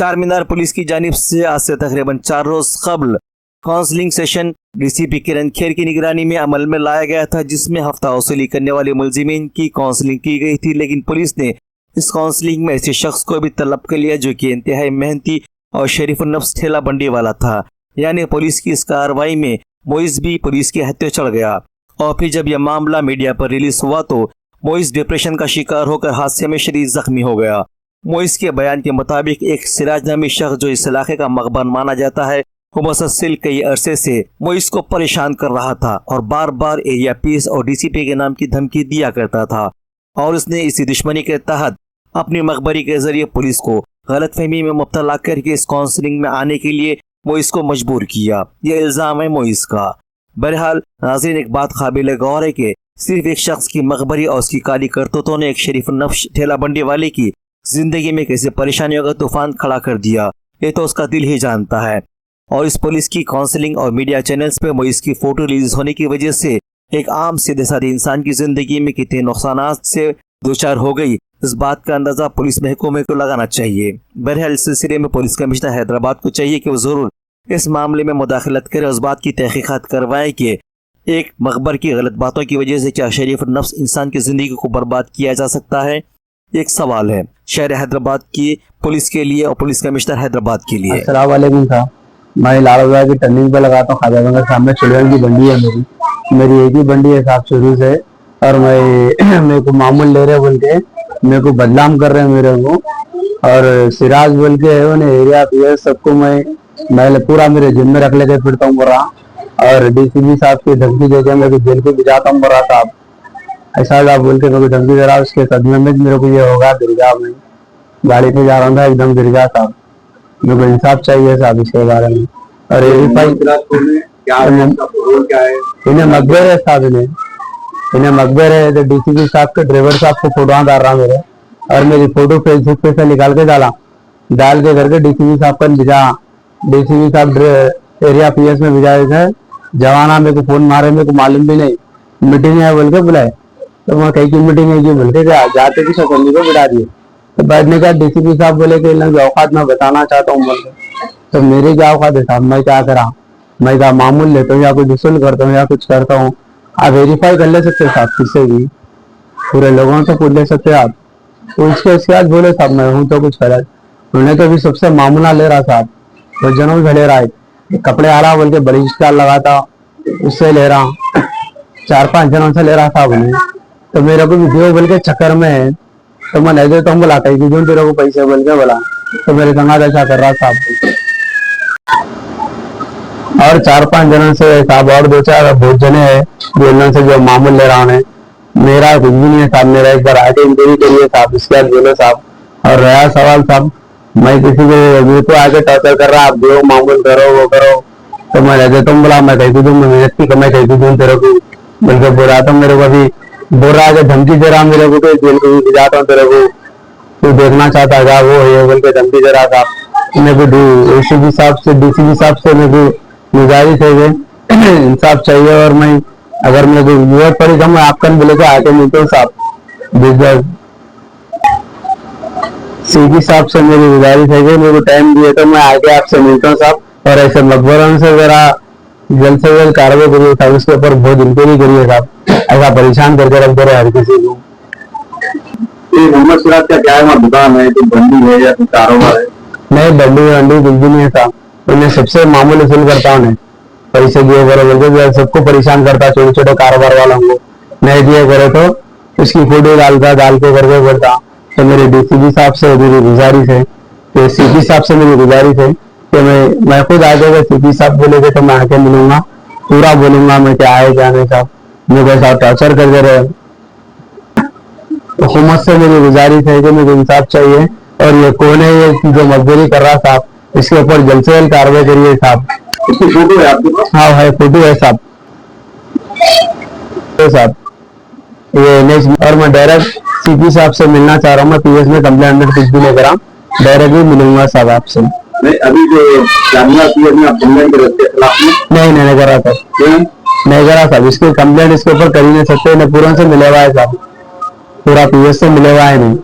चार मीनार पुलिस की जानिब से आज से तकरीबन 4 रोज कबल काउंसलिंग सेशन डीसीपी किरण खेर की निगरानी में अमल में लाया गया था, जिसमें हफ्ता वसूली करने वाले मुलजिमीन की काउंसलिंग की गई थी। लेकिन पुलिस ने इस काउंसलिंग में ऐसे शख्स को भी तलब कर लिया जो कि इंतहाई मेहनती और शरीफ-उन-नफ्स ठेला बंडी वाला था। यानी पुलिस की इस कार्रवाई में मोइज भी पुलिस के हत्थे चढ़ गया। और फिर जब यह मामला मीडिया पर रिलीज हुआ तो मोइज डिप्रेशन का शिकार होकर हादसे में शदीद जख्मी हो गया। मोइज के बयान के मुताबिक एक सिराज नामी शख्स जो इस इलाके का मकबर माना जाता है, वो मुसलसल कई अरसे से मोइज को परेशान कर रहा था और बार बार एरिया पीस और डीसीपी के नाम की धमकी दिया करता था। और उसने इसी दुश्मनी के तहत अपनी मकबरी के जरिए पुलिस को गलतफहमी में मुब्तला करके इस काउंसलिंग में आने के लिए मोइज को मजबूर किया। यह इल्जाम है मोइज का। बहरहाल नाज़रीन, एक बात काबिल गौर है कि सिर्फ एक शख्स की मकबरी और उसकी काली करतूतों ने एक शरीफ-उन-नफ्स ठेला बंडी वाले की जिंदगी में कैसे परेशानियों का तूफान खड़ा कर दिया, ये तो उसका दिल ही जानता है। और इस पुलिस की काउंसलिंग और मीडिया चैनल्स पे मोइज की फोटो रिलीज होने की वजह से एक आम सीधे साधे इंसान की जिंदगी में कितने नुकसानात से दोचार हो गई, इस बात का अंदाजा पुलिस महकमे को लगाना चाहिए। बहरहाल इस सिलसिले में पुलिस कमिश्नर हैदराबाद को चाहिए कि वो जरूर इस मामले में मुदाखलत करे, उस बात की तहकीकात करवाए कि एक मकबर की गलत बातों की वजह से क्या शरीफ-उन-नफ्स इंसान की जिंदगी को बर्बाद किया जा सकता है। एक सवाल है शहर हैदराबाद की पुलिस के लिए और पुलिस कमिश्नर हैदराबाद के लिए। अस्सलाम वालेकुम साहब, मैं लालबाग की टर्निंग पे लगाता हूँ। खाजा बंगा सामने चिड़ियन की बंडी है मेरी एक ही बंडी है साहब शुरू से। और मेरे को मामूल ले रहे बोल के मेरे को बदनाम कर रहे हैं मेरे को। और सिराज बोल के है उन्हें एरिया पीएस सबको मैं पूरा मेरे जिम में रख लेके फिरता हूँ बोला। और डीसीपी साहब की धमकी देके मेरे को जेल को भिजाता हूँ बोला साहब। ऐसा आप बोल के मेरे को धमकी दे रहा, उसके सदमे में मेरे को ये होगा दीर्घा में गाड़ी पे जा रहा था एकदम दीर्घा साहब। मेरे को इंसाफ चाहिए साहब इसके बारे में। और इन्हें मकबर है साहब, इन्हें मकबर है। तो डीसीपी साहब के ड्राइवर साहब को फोटो डाल रहा मेरे, और मेरी फोटो फेसबुक पे से निकाल के डाल के करके डीसीपी साहब पर भिजा। डीसीपी साहब एरिया पीएस में भिजा है। जवाना मेरे को फोन मारे, मेरे को मालूम भी नहीं मीटिंग है बोल के बुलाए। तो वहाँ कहीं की मीटिंग है बोल के जाते कि सकंदी को बिठा दिए। तो बैठने का डीसीपी साहब बोले कि इन औकात में बताना चाहता हूँ बोल के। तो मेरी क्या औकात है साहब, मैं क्या करा, मैं क्या मामूल लेता हूँ या कुछ वसूल करता हूँ या कुछ करता हूँ। आप वेरीफाई कर ले सकते साहब, किससे भी पूरे लोगों से पूछ ले सकते आप। तो उसके बाद बोले साहब मैं हूँ तो कुछ गलत। उन्हें तो भी सबसे मामूला ले रहा साहब, तो जनों से ले रहा है। कपड़े आ रहा बोल के बड़ी स्टार लगाता उससे ले रहा, 4-5 जनों से ले रहा साहब उन्हें। तो मेरे को वीडियो बोल के चक्कर में है तो मैं ले देता हूँ बोला कहीं क्यों तेरे को पैसे बोल के बोला। तो मेरे संगा ऐसा कर रहा साहब। और 4-5 जनों से साहब और 2-4 बहुत जने है जो से जो मामूल ले रहा है। मेरा कुछ भी नहीं है साहब, मेरा एक बार आके इंक्वायरी करिए साहब, इसके बाद बोलो साहब। और रहा सवाल साहब, मैं किसी को मेरे को आके टॉर्चर कर रहा, आप दो मामूल करो वो करो, तो मैं ले देता हूँ बोला मैं कहीं दूँ, मैं मेहनत की कमाई कहीं दूँ तेरे को बोल के बोल रहा था। मेरे को अभी बोल रहा है धमकी दे रहा मेरे को, तो जेल को भी जाता हूँ तेरे को, तू देखना चाहता है वो है बोल के धमकी दे रहा था। मेरे को एसीपी साहब से डीसीपी साहब से मेरे को गुजारिश है इंसाफ चाहिए। और मैं अगर मेरे को जरूरत पड़ी तो मैं आपका बोले को आके मिलता हूँ साहब। सीपी साहब से मेरी गुजारिश है कि मेरे को टाइम दिए तो मैं आके आपसे मिलता हूँ साहब। और ऐसे मकबरों से जरा जल्द से जल्द कार्रवाई करिए साहब, उसके ऊपर बहुत इंक्वायरी करिए साहब। ऐसा परेशान करके रख दे रहे हर किसी को। मोहम्मद सिराज का क्या है दुकान है, कोई बंडी है या कोई कारोबार है? नहीं, बंडी वंडी कुछ भी नहीं है साहब। उन्हें सबसे मामूल वसूल करता उन्हें पैसे दिए करो बोलते, सबको परेशान करता छोटे छोटे कारोबार वालों को। नहीं दिए करे तो उसकी फोटो डालता, डाल के करके बोलता। तो मेरे डीसीपी साहब से मेरी गुजारिश है, तो सीपी साहब से मेरी गुजारिश है कि मैं खुद आ जाएगा। सीपी साहब बोलेगे तो मैं आके मिलूंगा, पूरा बोलूंगा मैं क्या है क्या नहीं साहब। मेरे साथ टॉर्चर कर दे रहे। हुकूमत से मेरी गुजारिश है कि मुझे इंसाफ चाहिए। और ये कौन है ये जो मजदूरी कर रहा साहब, इसके ऊपर जल्द से जल्द कार्रवाई करिए साहब। इसकी फोटो है आपके पास? हाँ है, फोटो है साहब। तो साहब ये नेक्स्ट, और मैं डायरेक्ट सीपी साहब से मिलना चाह रहा हूँ। मैं पीएस में कंप्लेंट कुछ भी नहीं करा, डायरेक्ट भी मिलूंगा साहब आपसे। नहीं अभी जो जामिया पीएस में आप कंप्लेंट नहीं करा था, नहीं करा साहब। इसकी कंप्लेंट इसके ऊपर कर ही नहीं सकते, पूरा से मिले हुआ है साहब, पूरा पीएस से मिले हुआ है नहीं।